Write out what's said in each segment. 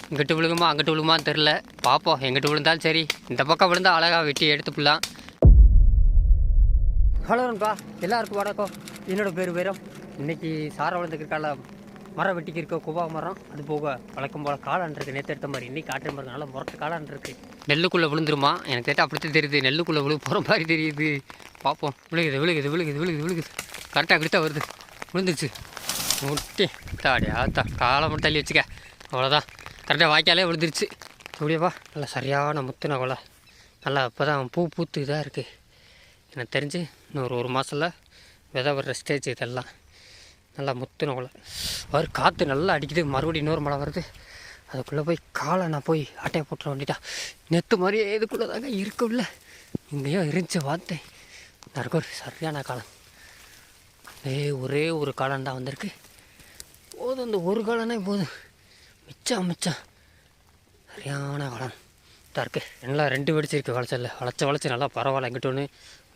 இங்கிட்டு விழுகுமா அங்கிட்டு விழுகுமான்னு தெரில, பார்ப்போம். எங்கிட்டு விழுந்தாலும் சரி, இந்த பக்கம் விழுந்தால் அழகாக வெட்டி எடுத்துக்கலாம். ஹலோப்பா, எல்லாருக்கும் வணக்கம். என்னோட பேர் வீரம். இன்றைக்கி சார வளர்ந்துருக்கால மரம் வெட்டிக்கு இருக்க குவா மரம், அது போக வழக்கம் போல் காளான் இருக்குது. நேற்று எடுத்த மாதிரி இன்றைக்கி காட்டுற மாதிரி நல்லா முரட்டு காளான் இருக்குது. நெல்லுக்குள்ளே விழுந்துருமா எனக்கு கேட்டால் அப்படித்தான் தெரியுது. நெல்லுக்குள்ளே போகிற மாதிரி தெரியுது. பார்ப்போம். விழுகுது விழுகுது விழுகுது விழுகுது விழுகுது கரெக்டாக கிட்ட வருது. விழுந்துச்சு முட்டி தாடியா காலை மட்டும் தள்ளி வச்சுக்க, அவ்வளோதான். கரெக்டாக வாய்க்காலே விழுந்துருச்சு. அப்படியேப்பா நல்லா சரியான முத்துன கொலை. நல்லா இப்போ தான் பூ பூத்து இதாக இருக்குது. எனக்கு தெரிஞ்சு இன்னும் ஒரு மாதத்தில் விதை வர்ற ஸ்டேஜ் இதெல்லாம். நல்லா முத்துன கொலை வரும். காற்று நல்லா அடிக்குது. மறுபடியும் இன்னொரு மழை வருது. அதுக்குள்ளே போய் காலை நான் போய் அட்டையை போட்டுற வேண்டிட்டா. நெத்து மாதிரியே இதுக்குள்ளே தாங்க இருக்குல்ல. இங்கேயோ இருந்துச்சு பார்த்தேன். எனக்கு ஒரு சரியான காலம். ஒரே ஒரு காலம் தான் வந்திருக்கு. போதும், அந்த ஒரு காலனே போதும். மிச்சம் சரியான காலம் தான் இருக்குது. எல்லாம் 2 வெடிச்சிருக்கு வளைச்சல்ல. வளைச்சி நல்லா பரவாயில்ல. எங்கிட்ட ஒன்று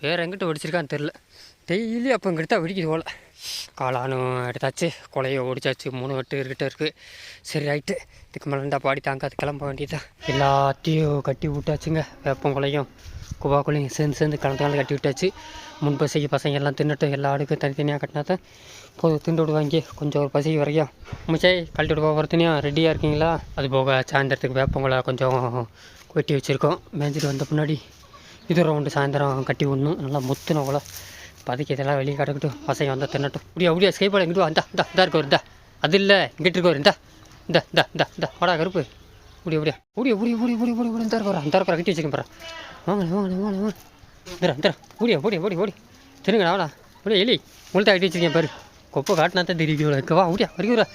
வேறு எங்கிட்ட வெடிச்சிருக்கான்னு தெரில. டெய்லி அப்போ இங்கிட்ட தான் வெடிக்குது போல். காளானும் எடுத்தாச்சு, கொலையை ஓடிச்சாச்சு. 3 வெட்டு இருக்கிட்ட இருக்குது. சரி ரைட்டு, இதுக்கு மேலே இருந்தால் பாடி தாங்காது, கிளம்ப வேண்டியதான். எல்லாத்தையும் கட்டி விட்டாச்சுங்க. வேப்பம் கொலையும் குவா கொலையும் சேர்ந்து கலந்து கட்டி விட்டாச்சு. முன்பசைக்கு பசங்க எல்லாம் தின்னுட்டு எல்லா அடுக்கும் தனித்தனியாக கட்டினா தான் போதும். திண்டு விடுவாங்க கொஞ்சம் ஒரு பசிக்கு வரைக்கும். மிச்சை கழட்டி விடுவா ஒருத்தனையும் ரெடியாக இருக்கீங்களா? அது போக சாயந்தரத்துக்கு வேப்பங்கொலை கொஞ்சம் வெட்டி வச்சுருக்கோம். மேய்ஞ்சிட்டு வந்த பின்னாடி இது ரவுண்டு சாயந்தரம் கட்டி விடணும். நல்லா முத்துன கொலை. பதுக்கி இதெல்லாம் வெளியே கிடக்கட்டும். பசங்க வந்தால் தின்னட்டும். முடியா ஸ்கைப்பாடு எங்கிட்டு வா. இந்தா இருக்கவர் இந்தா. அது இல்லை இங்கிட்டு இருக்கவர் இந்த வாடா கருப்பு. முடியா இந்த இருக்கிற கட்டி வச்சுக்கேன் பாரு. வாங்க ஓடி திருங்கடா வாடா. முடியா எலி உங்கள்கிட்ட கட்டி வச்சுருக்கேன் பாரு. கொப்பை காட்டினா தான் தெரியும். வா முடியா வரைக்கும்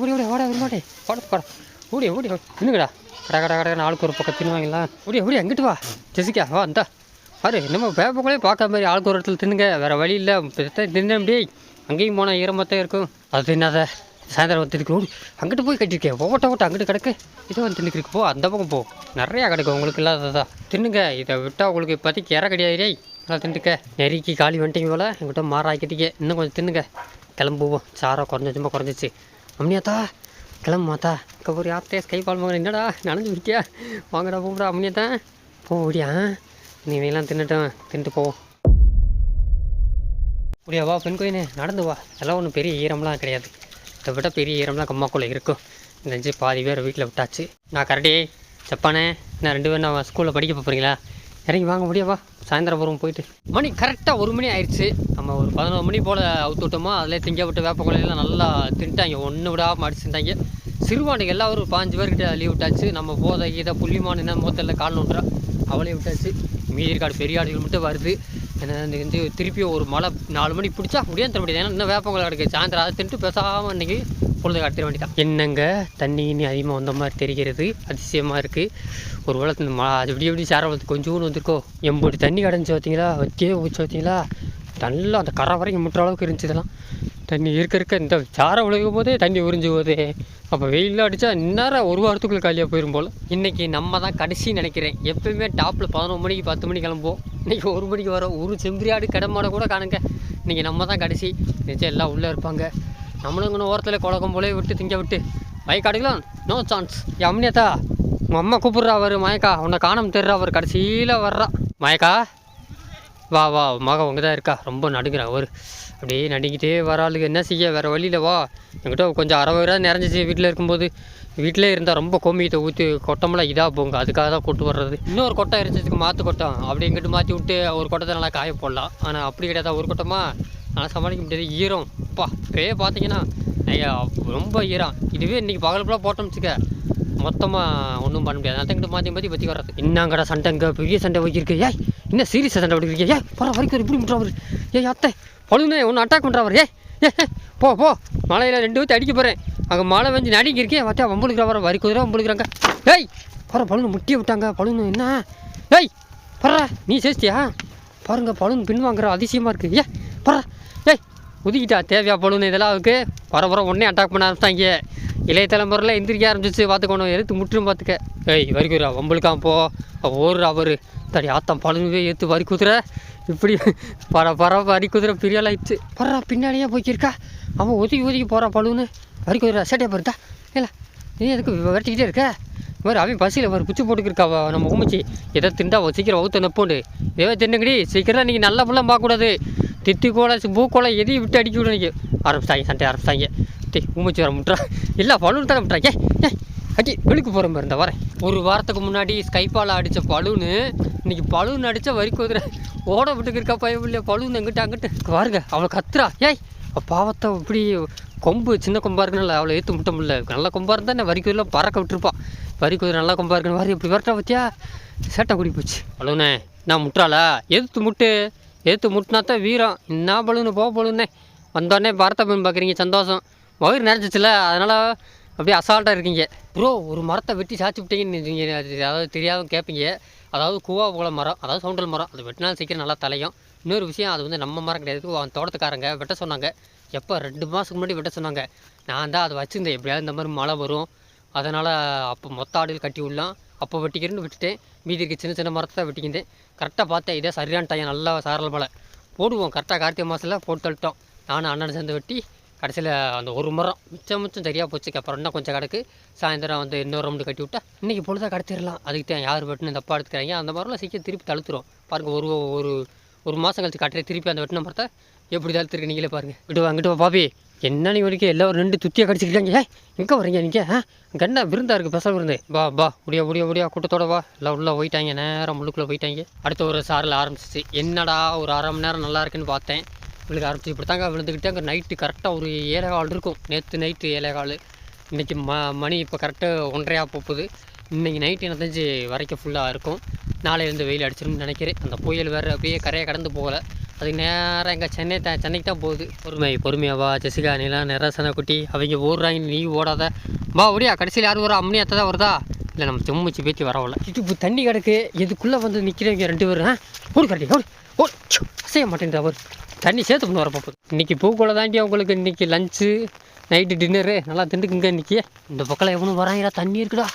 இந்த வாடா விரும்பாட்டே வாடா ஓடி இன்னுங்கடா. கடை ஆளுக்கு ஒரு பக்கம் தின்னுவாங்களா. ஓடியா எங்கிட்டு வா ஜெசிக்கா வா. இந்தா பாரு, நம்ம வேப்பங்களே பார்க்க மாதிரி ஆளுக்கு ஒரு இடத்துல தின்னுங்க. வேறு வழி இல்லை. தின்ன முடியே அங்கேயும் போனால் ஈரமாக இருக்கும். அது தின்னாத. சாயந்தரம் வந்து தின்னுக்கு அங்கிட்டு போய் கட்டிருக்கேன். ஓட்ட அங்கிட்டு கிடக்கு. இதை வந்து தின்னுக்கு போ. அந்த பக்கம் போ, நிறையா கிடைக்கும் உங்களுக்கு. இல்லாததான் தின்னுங்க. இதை விட்டால் உங்களுக்கு இப்போதைக்கு இற கிடையாது. நல்லா தின்னுக்க. நெருக்கி காலி வந்துட்டீங்க போல். எங்கிட்ட மாறாக்கிட்டீங்க. இன்னும் கொஞ்சம் தின்னுங்க. கிளம்புவோம். சாரம் குறைஞ்சிச்சு. அம்னியாத்தா கிளம்புமாத்தா. ஒரு யார்த்தே ஸ்கை பால் மகன் என்னடா நனைஞ்சு விட்டியா? வாங்கடா போடா அம்னியாத்தான் போடியா. நீங்களாம் தின்னுட்டு போவோம். முடியா வா பெண் கோயினே நடந்து வா. எல்லாம் ஒன்றும் பெரிய ஈரம்லாம் கிடையாது. இதை விட பெரிய ஈரம்லாம் கம்மாக்குள்ளே இருக்கும். இந்த பாதி பேர் வீட்டில் விட்டாச்சு. நான் கரடி ஜப்பானே நான் 2 பேரும் நான் ஸ்கூலில் படிக்க போகிறீங்களா? இறங்கி வாங்க முடியாவா. சாயந்தரம் வரும் போயிட்டு. மணி கரெக்டாக 1 மணி ஆயிடுச்சு. நம்ம ஒரு 11 மணி போல் அவுத்து விட்டோமா. அதில் திங்க விட்டு வேப்பக்கொலையெல்லாம் நல்லா தின்ட்டாங்க. ஒன்று விடாமல் அடிச்சுட்டாங்க. சிறுவாண்டுக்கு எல்லாரும் ஒரு 15 பேர்கிட்ட லீவ் விட்டாச்சு. நம்ம போதை இதை புள்ளிமான் என்ன மொத்தத்தில் கால் நோண்டுறா அவளையும் விட்டாச்சு. மீதிக்காடு பெரிய ஆடுகள் மட்டும் வருது. ஏன்னா இந்த திருப்பியும் ஒரு மழை 4 மணி பிடிச்சா முடியாது தர முடியாது. ஏன்னா இன்னும் வேப்பங்களை கிடக்கு. சாயந்தரம் அதை தின்ட்டு பேசாமல் இன்றைக்கி பொழுது கடத்திட வேண்டியதான். என்னங்க தண்ணி அதிகமாக வந்த மாதிரி தெரிகிறது. அதிசயமாக இருக்குது. ஒரு வேளை இந்த அது எப்படி சேர வளர்த்து கொஞ்சோன்னு வந்திருக்கோ. எம்பூட்டி தண்ணி கிடஞ்சி பார்த்தீங்களா? வச்சே ஊற்றி பார்த்தீங்களா? நல்லா அந்த கரை வரைக்கும் முட்டுற அளவுக்கு இருந்துச்சு. இதெல்லாம் தண்ணி இருக்க இந்த சாரை விழுகும் போதே தண்ணி உறிஞ்சு போதே. அப்போ வெயிலில் அடித்தா இந்நேரம் 1 வாரத்துக்குள்ளே காலியாக போயிடும் போல். இன்றைக்கி நம்ம தான் கடைசின்னு நினைக்கிறேன். எப்போயுமே டாப்பில் 11 மணிக்கு 10 மணிக்கு கிளம்புவோம். இன்றைக்கி 1 மணிக்கு வரோம். ஒரு செம்பரியாடு கிடமாட கூட காணுங்க. இன்றைக்கி நம்ம தான் கடைசி. நிச்சயம் எல்லாம் உள்ளே இருப்பாங்க. நம்மளும் இங்கே ஓரத்தில் குழக்கம் போலே விட்டு திங்க விட்டு வயக்காடுக்கலாம் நோ சான்ஸ். அம்னியத்தா உங்கள் அம்மா கூப்பிட்றா. அவர் மயக்கா உன்னை காணாமல் தெரிறா. அவர் கடைசியில் வர்றா. மயக்கா வா மகன் உங்க தான் இருக்கா. ரொம்ப நடுங்கிறான் அவர். அப்படியே நடுங்கிட்டே வராளுக்கு. என்ன செய்ய வேறு வழியில் வா. என்கிட்ட கொஞ்சம் 60 நிறைஞ்சிச்சு வீட்டில் இருக்கும்போது. வீட்டிலே இருந்தால் ரொம்ப கோமியத்தை ஊற்றி கொட்டமெல்லாம் இதாக போங்க. அதுக்காக தான் கொட்டு வர்றது. இன்னொரு கொட்டை இருந்துச்சுக்கு மாற்று கொட்டம் அப்படி எங்கிட்ட மாற்றி விட்டு ஒரு கொட்டத்தை நல்லா காய போடலாம். ஆனால் அப்படி கிடையாது. ஒரு கொட்டமாக நல்லா சமாளிக்க முடியாது. ஈரம் இப்போயே பார்த்தீங்கன்னா ஐயா ரொம்ப ஈரம். இதுவே இன்றைக்கி பகல் ஃபுல்லாக போட்டோம்ச்சுக்க மொத்தமாக ஒன்றும் பண்ண முடியாது. அதான் மாற்றி பற்றி வர்றது. இன்னங்கடா சண்டைங்க பெரிய சண்டை வைக்கிருக்கு. ஏய் இன்னும் சீரியஸாக சண்டை வைக்கிறீங்க? போகிற வரைக்கும் இப்படி பண்ணுறவர். அத்தை பழுனே ஒன்று அட்டாக் பண்ணுறவர். போ மலையில் 2 ஊற்றி அடிக்க போகிறேன். அங்கே மழை வந்து நடிக்க இருக்கேன். பார்த்தா வம்புழுக்கிற வர வரி குதிரை வம்புழுக்கிறாங்க. போகிற பழுனு முட்டியை விட்டாங்க. பழுனு என்ன போடுற நீ சேஷ்டியா பாருங்க. பழுனு பின் வாங்குற அதிசயமாக இருக்குது. போடுற உதிக்கிட்டா தேவையா பழுனு இதெல்லாம் அதுக்கு வர உடனே அட்டாக் பண்ண ஆரம்பிச்சிட்டாங்க. இளைய தலைமுறையில் எந்திரிக்க ஆரம்பிச்சிச்சு. பார்த்துக்கணும் எடுத்து முற்றும் பார்த்துக்க. வரிக்குறா வம்புழுக்காம போ. அவர் தடி ஆத்தம் பழுனுவே ஏற்று வரி குதிரை இப்படி பர வரி குதிரை பெரிய ஆளாயிடுச்சு. பின்னாடியே போய்க்கிருக்கா. அவன் ஒதுக்கி போகிறான் பழுன்னு வரைக்கும் ஒரு சேட்டையாக பாருட்டா இல்லை நீ எதுக்கு விரட்டிக்கிட்டே இருக்க மாதிரி அவன் பசியில் ஒரு குச்சி போட்டுக்கிருக்கா நம்ம உமிச்சி எதை திண்டா சீக்கிரம் வகுத்த நப்போண்டு ஏதோ தின்னுங்கடி சீக்கிரம் நீங்கள் நல்ல ஃபுல்லாக பார்க்கக்கூடாது தித்தி கோலை பூக்கோலை எதையும் விட்டு அடிக்க விட நீங்கள் ஆரம்பிச்சிட்டாங்க சண்டை ஆரம்பிச்சிட்டாங்க உமிச்சி வர முட்டுறா இல்லை பழுன்னு தான் முட்டுறாங்க அடி வெளுக்கு போகிற மாதிரி இருந்தால் வரேன். ஒரு வாரத்துக்கு முன்னாடி ஸ்கைப்பால் அடித்த பழுன்னு இன்றைக்கி பழுன்னு அடித்தா வரி குதிரை ஓட விட்டுக்கு இருக்கா பையன் இல்லையா பழுன்னு எங்கிட்ட அங்கிட்டு பாருங்க அவளை கத்துறா ஏய் பாவத்தை இப்படி கொம்பு சின்ன கொம்பாக இருக்குன்னு அவளை ஏற்று முட்ட முடியல நல்ல கொம்பாக இருந்தால் என்ன வரி குதிரையில் பறக்க விட்டுருப்பான் வரி குதிரை நல்லா கொம்பாக இருக்குன்னு வாரி இப்படி வரட்டா பற்றியா சேட்டை குடி போச்சு பழுனே நான் முட்டுறாளா எதிர்த்து முட்டினா தான் வீரம் என்ன பழுன்னு பழுன்னே வந்தோடனே பரத்தை மீன் பார்க்குறீங்க சந்தோஷம் வயிறு நிறைஞ்சிச்சுல அதனால் அப்படியே அசால்ட்டாக இருக்கீங்க ப்ரோ. ஒரு மரத்தை வெட்டி சாய்ச்சி விட்டீங்கன்னு நீங்கள் அதாவது தெரியாமல் கேட்பீங்க. அதாவது கூவா போல மரம், அதாவது சவுண்டல் மரம், அது வெட்டினாலும் சீக்கிரம் நல்லா தலையும். இன்னொரு விஷயம், அது வந்து நம்ம மரம் கிடையாது, அவன் தோட்டத்துக்காரங்க வெட்ட சொன்னாங்க. எப்போ 2 மாதத்துக்கு முன்னாடி வெட்ட சொன்னாங்க. நான் தான் அதை வச்சுருந்தேன், எப்படியாவது இந்த மாதிரி மழை வரும் அதனால் அப்போ மொத்த ஆடுகள் கட்டி விடலாம் அப்போ வெட்டிக்கிறேன்னு விட்டுட்டேன். மீதி இருக்க சின்ன சின்ன மரத்தை தான் வெட்டிக்கிட்டேன். கரெக்டாக பார்த்தேன், இதே சரியான டைம், நல்லா சாரல் மழை போடுவோம். கரெக்டாக கார்த்திகை மாதத்தில் போட்டு தள்ளிட்டோம். நானும் அண்ணன் சேர்ந்து வெட்டி கடைசியில் அந்த ஒரு மரம் மிச்சம் சரியாக போச்சுக்கு. அப்புறம் இன்னும் கொஞ்சம் கிடக்கு, சாயந்தரம் வந்து இன்னொரு ரவுண்டு கட்டி விட்டா இன்றைக்கி பொழுதாக கடத்திடலாம். அதுக்கு தான் யார் வெட்டுன்னு தப்பாக எடுத்துக்கிறாங்க. அந்த மரம்லாம் சீக்கிரம் திருப்பி தழுத்துரும் பாருங்கள். ஒரு மாதம் கழிச்சு காட்டுற திருப்பி அந்த வெட்டின மரத்தை எப்படி தழுத்துருக்கு நீங்களே பாருங்கள். இங்கிட்டு வா பாபி, என்ன நீ வரைக்கும் எல்லோரும் 2 துத்தியாக கடிச்சிக்கிட்டாங்க. எங்கே வரீங்க நீங்கள்? கண்ணா விருந்தா இருக்குது, பெசல் விருந்து. பா முடியா கூட்டத்தோட வா. எல்லாம் உள்ளே போயிட்டாங்க, நேரம் முள்ளுக்குள்ளே போயிட்டாங்க. அடுத்த ஒரு சாரில் ஆரம்பிச்சிச்சு. என்னடா ஒரு 1/2 மணி நேரம் நல்லா இருக்குன்னு பார்த்தேன். இவளுக்கு ஆரம்பிச்சு இப்படி தாங்க விழுந்துக்கிட்டே. அங்கே நைட்டு கரெக்டாக ஒரு 7:15 இருக்கும். நேற்று நைட்டு 7:15. இன்றைக்கி மணி இப்போ கரெக்டாக 1:30 போகுது. இன்றைக்கி நைட்டு எனக்கு தெரிஞ்சு வரைக்கும் ஃபுல்லாக இருக்கும். நாளையிலேருந்து வெயில் அடிச்சிரும்னு நினைக்கிறேன். அந்த புயல் வேறு அப்படியே கரையை கடந்து போகலை. அதுக்கு நேராக எங்கள் சென்னைக்கு தான் போகுது. பொறுமையாவா ஜெசிகா, நிலா, நிராசனா குட்டி அவங்க ஓடுறாங்க, நீ ஓடாத வா ஓடியா. கடைசியில் யார் வரும்? அம்மனி அத்தை தான் வருதா? இல்லை நம்ம செம்மிச்சு பேத்தி வரவில்ல. இப்போ தண்ணி கிடக்கு, எதுக்குள்ளே வந்து நிற்கிறவங்க 2 பேரும். ஓடு கட்டி ஓடு அசைய மாட்டேங்குது. அவர் தண்ணி சேர்த்து பண்ண வர பார்ப்போம். இன்றைக்கி பூக்குள்ளே தாண்டி அவங்களுக்கு இன்றைக்கி லஞ்சு நைட்டு டின்னரு நல்லா திண்டுக்குங்க. இன்றைக்கி இந்த பக்கம் எவனும் வராங்கடா, தண்ணி இருக்குடா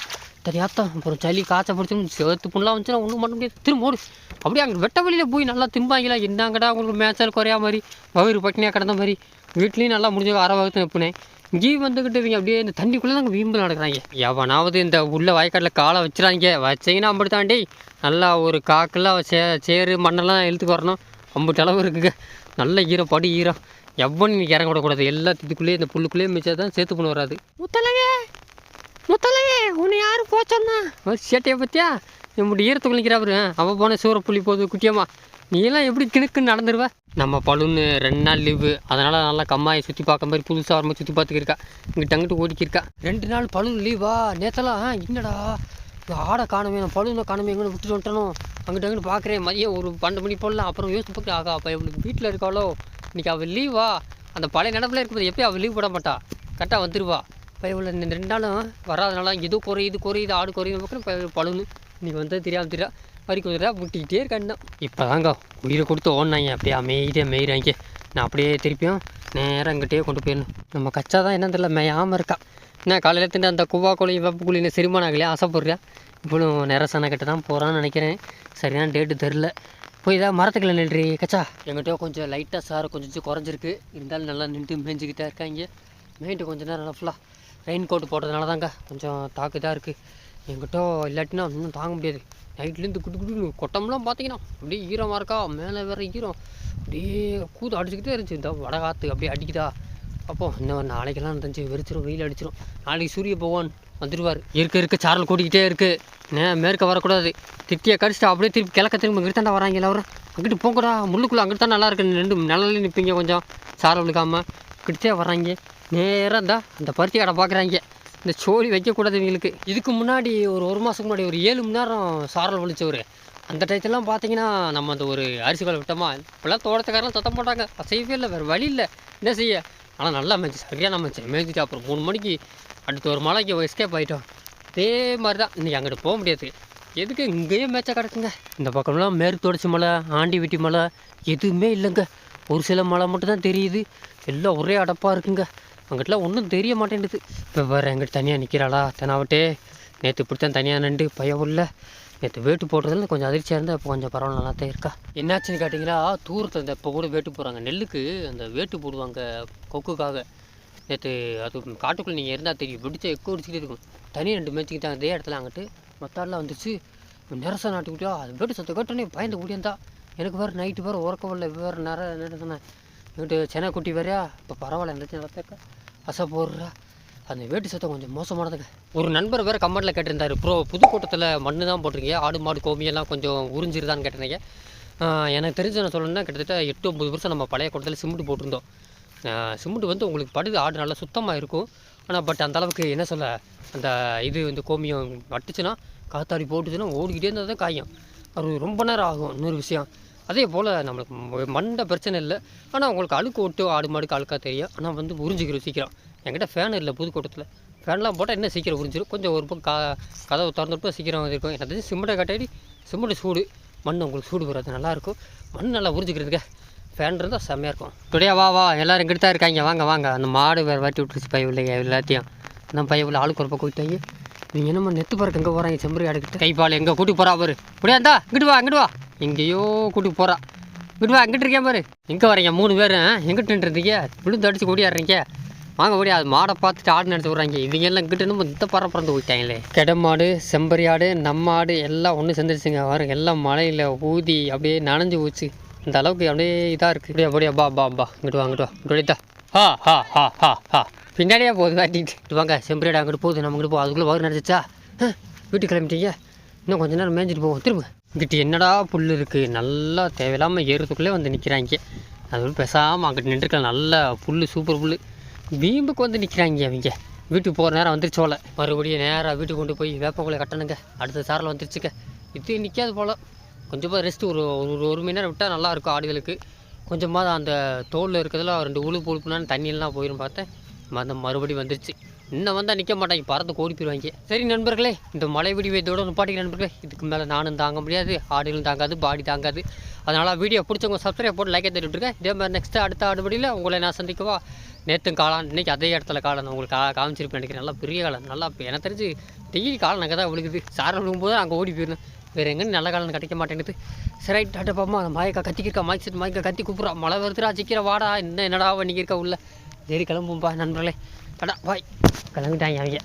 தெரியாத்தான். அப்புறம் சளி காய்ச்ச பிடிச்சி சேர்த்து புண்ணலாம் வந்துச்சுன்னா ஒன்றும் பண்ண முடியாது. திரும்ப ஓடு அப்படியே அங்கே வெட்ட வழியில் போய் நல்லா திம்பாங்களா. என்னங்கடா உங்களுக்கு மேய்ச்சல் குறையா மாதிரி வயிறு பட்டினியாக கிடந்த மாதிரி. வீட்லேயும் நல்லா முடிஞ்ச அரை வகுத்து நிற்புனேன். இங்கேயும் வந்துக்கிட்டு இவங்க அப்படியே இந்த தண்ணிக்குள்ளே தான் வீம்பு நடக்கிறாங்க. எவனாவது இந்த உள்ள வயக்காட்டில் காலை வச்சுறாங்க, வச்சிங்கன்னா அப்படி தாண்டி நல்லா ஒரு காக்கெல்லாம் சேரு மண்ணெல்லாம் இழுத்துக்கு வரணும். அம்புட்டு அளவு இருக்குங்க. நல்ல ஈரம், படி ஈரம். எவ்வளோ நீங்கள் இறங்க விடக்கூடாது. எல்லாம் இதுக்குள்ளேயே இந்த புல்லுக்குள்ளேயே மிச்சா தான் சேர்த்து பண்ண வராது. முத்தலையே உன்னை யாரும் போச்சோன்னா சேட்டையை பற்றியா நம்முடைய ஈரத்துக்கு நிற்கிறாரு. அவள் போன சூறப்புள்ளி போகுது குட்டியம்மா. நீ எல்லாம் எப்படி கிணக்குன்னு நடந்துருவ. நம்ம பழுன்னு 2 நாள் லீவு, அதனால் நல்லா கம்மாயை சுற்றி பார்க்க மாதிரி புதுசாக வரும்போது சுற்றி பார்த்துக்கிருக்கா. இங்கிட்ட அங்கிட்டு ஓடிக்கிருக்கா. 2 நாள் பழுன்னு லீவா? நேற்றெல்லாம் என்னடா ஆடை காணமே, நான் பழுனை காணமே, எங்கே விட்டுட்டு வந்துட்டணும். அங்கிட்ட பார்க்குறேன். மதியம் ஒரு 12 மணி போடலாம். அப்புறம் யோசிச்சு பார்க்குறேன், ஆகா அப்போ இவளுக்கு வீட்டில் இருக்காளோ, இன்றைக்கி அவள் லீவா? அந்த பழைய நடப்பில் இருக்கும்போது எப்போயும் அவள் லீவ் போட மாட்டா, கரெக்டாக வந்துடுவா. இப்போ இவ்வளோ இந்த 2 நாளும் வராதனால இது குறையுது ஆடு குறையுது பார்க்குறேன். இப்போ பழுன்னு இன்றைக்கி வந்து தெரியா வரி குதிரை முட்டிக்கிட்டே இருக்கான்னு இப்போ தாங்க உயிரை கொடுத்து ஓடினாங்க. அப்படியே அமைதியாக மேயிறாங்க. நான் அப்படியே திருப்பியும் நேராக இங்கிட்டே கொண்டு போயிடணும். நம்ம கச்சா தான் என்னன்னு தெரியல மேயாமல் இருக்கா. என்ன காலையில் திண்டு அந்த குவா கோழி வெப்பு கோழி செரிமான ஆகலையா, ஆசைப்படுறியா? இவ்வளோ நேரசான கிட்ட தான் போகிறான்னு நினைக்கிறேன். சரியான டேட்டு தெரில. போய் இதாக மரத்துக்குள்ள நின்றி கச்சா. எங்கிட்ட கொஞ்சம் லைட்டாக சார் கொஞ்சம் குறைஞ்சிருக்கு. இருந்தாலும் நல்லா நின்று மேய்ஞ்சிக்கிட்டே இருக்காங்க. மேய்ட்டு கொஞ்சம் நேரம் நல்லா ஃபுல்லாக ரெயின் கோட்டு போட்டதுனால தாங்க கொஞ்சம் தாக்குதாக இருக்குது. எங்கிட்ட இல்லாட்டினா இன்னும் தாங்க முடியாது. நைட்லேருந்து குட்டு கொட்டம்லாம் பார்த்தீங்கன்னா அப்படியே ஈரமாக இருக்கா. மேலே வேறு ஈரம் அப்படியே கூத்து அடிச்சுக்கிட்டே இருந்துச்சு. இந்த வடகாற்று அப்படியே அடிக்குதா. அப்போ இன்னும் நாளைக்கெல்லாம் இருந்துச்சு வெறிச்சிரும், வெயில் அடிச்சிடும். நாளைக்கு சூரிய பகவான் வந்துடுவார். இருக்க சாரல் கூட்டிக்கிட்டே இருக்குது. மேற்க வரக்கூடாது. திட்டியை கடிச்சிட்டு அப்படியே திருப்பி திரும்ப இங்கிட்டு தாண்டா வராங்க எல்லோரும். அங்கிட்டு போங்கடா, முள்ளுக்குள்ளே அங்கிட்டு தான் நல்லா இருக்குது. 2 நிழலே நிற்பீங்க, கொஞ்சம் சாரல் விழுக்காமல் கிட்டே வர்றாங்க. நேராக இருந்தால் அந்த பருத்தி கடை பார்க்குறாங்க. இந்த சோழி வைக்கக்கூடாது இவங்களுக்கு. இதுக்கு முன்னாடி ஒரு மாதத்துக்கு முன்னாடி ஒரு 7 மணி நேரம் சாரல் வலிச்சவர். அந்த டயத்துலாம் பார்த்தீங்கன்னா நம்ம அந்த ஒரு அரிசி கால் விட்டோமா, இப்போல்லாம் தோட்டத்துக்காரெலாம் சத்தம் போட்டாங்க. செய்யவே இல்லை, வேறு வழி இல்லை, என்ன செய்ய. ஆனால் நல்லா மேய்ச்சி, சரியாக மேய்ச்சி மேய்ச்சிட்டு அப்புறம் 3 மணிக்கு அடுத்த ஒரு மலைக்கு எஸ்கேப் ஆகிட்டோம். அதே மாதிரி தான் இன்றைக்கி அங்கிட்டு போக முடியாது. எதுக்கு இங்கேயே மேய்ச்சா கிடக்குங்க. இந்த பக்கம்லாம் மேற்கு தொடர்ச்சி மலை, ஆண்டி வீட்டி மலை எதுவுமே இல்லைங்க. ஒரு சில மலை மட்டும் தான் தெரியுது. எல்லாம் ஒரே அடப்பாக இருக்குங்க. அங்கிட்டலாம் ஒன்றும் தெரிய மாட்டேங்குது. இப்போ வேறு எங்கிட்ட தனியாக நிற்கிறாளா தெனாவட்டே. நேற்று இப்படித்தான் தனியாக நின்று பயவுள்ள நேற்று வேட்டு போடுறதுல கொஞ்சம் அதிர்ச்சியாக இருந்தால் இப்போ கொஞ்சம் பரவாயில்ல நல்லா தான் இருக்கா. என்னாச்சுன்னு கேட்டிங்களா, தூரத்தில் இந்த இப்போ கூட வேட்டு போடுறாங்க, நெல்லுக்கு அந்த வேட்டு போடுவாங்க கொக்குக்காக. நேற்று அது காட்டுக்குள்ளே நீங்கள் இருந்தால் தெரியும், வெடிச்சா எக்கோ அடிச்சுக்கிட்டே இருக்கும். தனி 2 மேய்ச்சிக்கிட்டு அதே இடத்துல அங்கிட்டு மத்தாடெலாம் வந்துச்சு. நெரசா நாட்டுக்கிட்டா அது வேட்டு சத்தம் கேட்டோன்னே பயந்து ஓடியாந்தா. எனக்கு வேறு நைட்டு வேறு உறக்கம் இல்லை, வேறு நேரம் வீட்டு சென்னை குட்டி வேறையா. இப்போ பரவாயில்ல இருந்துச்சு நடத்தக்கா அசை போடுறா. அந்த வேட்டு சத்தம் கொஞ்சம் மோசமானதுங்க. ஒரு நண்பர் வேறு கமெண்ட்டில் கேட்டிருந்தார், ப்ரோ புதுக்கோட்டத்தில் மண் தான் போட்டிருக்கீங்க, ஆடு மாடு கோமியெல்லாம் கொஞ்சம் உறிஞ்சிருதான்னு கேட்டிருந்தீங்க. எனக்கு தெரிஞ்ச நான் சொல்லணும்னா கிட்டத்தட்ட 8-9 வருஷம் நம்ம பழைய கோட்டத்தில் சிமெண்ட் போட்டிருந்தோம். சிமெண்ட் வந்து உங்களுக்கு படுது, ஆடு நல்லா சுத்தமாக இருக்கும். ஆனால் பட் அந்தளவுக்கு என்ன சொல்ல, அந்த இது வந்து கோமியம் வட்டுச்சுன்னா காத்தாடி போட்டுச்சுன்னா ஓடிக்கிட்டே இருந்தால் தான் காயும். அது ரொம்ப நேரம் ஆகும். இன்னொரு விஷயம், அதே போல் நம்மளுக்கு மண்டை பிரச்சனை இல்லை, ஆனால் உங்களுக்கு அழுக்கு ஓட்டு ஆடு மாடுக்கு அழுக்காக தெரியும். ஆனால் வந்து உறிஞ்சிக்கிறோம் சீக்கிரம். என்கிட்ட ஃபேன் இல்லை புதுக்கோட்டத்தில், ஃபேன்லாம் போட்டால் என்ன சீக்கிரம் உறிஞ்சிடும். கொஞ்சம் ஒரு பக்கம் கதவை திறந்துட்டு சீக்கிரம் இருக்கும். எனக்கு தெரிஞ்சு சிமெண்ட்டை கட்டாடி சிமெண்ட் சூடு, மண் உங்களுக்கு சூடு போகிறது நல்லாயிருக்கும். மண் நல்லா உறிஞ்சிக்கிறதுக்கு ஃபேன் இருந்தால் செம்மையாக இருக்கும். டுடே வா எல்லோரும் இங்கிட்டு தான் இருக்காங்க, வாங்க. அந்த மாடு வேறு வாட்டி விட்டுருச்சு பைய இல்லைங்க எல்லாத்தையும். அந்த பைய உள்ள ஆளுக்கு ஒரு பக்கம் போயிட்டாங்க. நீங்கள் என்னம்மா நெத்து பறக்க எங்கே போகிறாங்க, செம்பரி ஆடுக்கிட்டு கைப்பால் எங்கே கூட்டி போகிறா பாரு. இப்படியா இருந்தா இங்கிட்டு வா எங்கேயோ கூட்டி போகிறா. இங்கிட்டு வா, இங்கிட்டு இருக்கேன் பாரு. எங்கே வரீங்க 3 பேர், எங்கிட்டு நின்றுருந்தீங்க, விழுந்து அடிச்சு ஓடியாடுறீங்க. வாங்க ஓடி, அது மாடை பார்த்துட்டு ஆடு நினச்சி விட்றாங்க. இவங்க எல்லாம் இங்கிட்டு இன்னும் இந்த பறந்து போயிட்டாங்களே. கெடமாடு செம்பரி ஆடு நம்ம ஆடு எல்லாம் ஒன்று சேர்ந்துருச்சுங்க. வரும் எல்லாம் மழையில் ஊதி அப்படியே நனைஞ்சு போச்சு. இந்த அளவுக்கு அப்படியே இதாக இருக்குது. அப்படியே பா இங்கிட்டு வா இங்கிட்டு ஹா பின்னாடியே போகுது வாட்டிட்டு வாங்க. செம்பரியாடு அங்கிட்டு போகுது, நம்ம இங்கிட்டு அதுக்குள்ளே வயிறு நினச்சிச்சா. வீட்டுக்கு கிளம்பிட்டீங்க, இன்னும் கொஞ்சம் நேரம் மேய்ஞ்சிட்டு போவோம். திரும்ப இங்கிட்டு என்னடா புல் இருக்குது, நல்லா தேவையில்லாமல் ஏறுறதுக்குள்ளே வந்து நிற்கிறாங்க. அது பேசாமல் அங்கிட்டு நின்றுக்கலாம், நல்லா புல் சூப்பர் புல். வீம்புக்கு வந்து நிற்கிறாங்க அவங்க. வீட்டுக்கு போகிற நேரம் வந்துருச்சோல, மறுபடியும் நேராக வீட்டுக்கு கொண்டு போய் வேப்பக்குள்ளே கட்டணுங்க. அடுத்த சாரில் வந்துருச்சுக்க. இது நிற்காது போல், கொஞ்சமாக ரெஸ்ட்டு ஒரு மணி நேரம் விட்டால் நல்லாயிருக்கும் ஆடுகளுக்கு. கொஞ்சமாக அந்த தோலில் இருக்கிறதுல 2 உழுப்புனான்னு தண்ணியெல்லாம் போயிடும் பார்த்தேன். அந்த மறுபடி வந்துருச்சு. இன்னும் வந்தால் நிற்க மாட்டாங்க, பறந்து ஓடி போயிடுவாங்க. சரி நண்பர்களே, இந்த மழை வீடியோ இதோட நிப்பாட்டிக்க நண்பர்களே. இதுக்கு மேலே நானும் தாங்க முடியாது, ஆடுகளும் தாங்காது, பாடி தாங்காது. அதனால் வீடியோ பிடிச்சவங்க சப்ஸ்கிரைப் போட்டு லைக்கை தட்டிவிட்டுருக்கேன். இதே மாதிரி நெக்ஸ்ட்டு அடுத்த அடுபடியில் உங்களை நான் சந்திக்கவா. நேற்று காளான், இன்றைக்கி அதே இடத்துல காளான் உங்களுக்கு காமிச்சிருப்பேன் நினைக்கிறேன். நல்லா பெரிய காளான், நல்லா எனக்கு தெரிஞ்சு டெய்லி காளான் அங்கே தான் விழுகுது. சாரம் விழுகும்போது அங்கே ஓடி போயிடணும். வேறு எங்கேன்னு நல்ல காலம் கிடைக்க மாட்டேங்குது. சரி டாட்டா பாப்பா. மாயக்கா கத்திக்கிருக்கா, மாய்க்கா கத்தி கூப்பிட்றா, மழை வருதுடா சீக்கிரம் வாடா. என்னடா பண்ணிக்கிருக்கா உள்ள. சரி கிளம்பும்பா நண்பர்களே. டாடா பாய். கிளம்பிட்டாங்க அவங்க.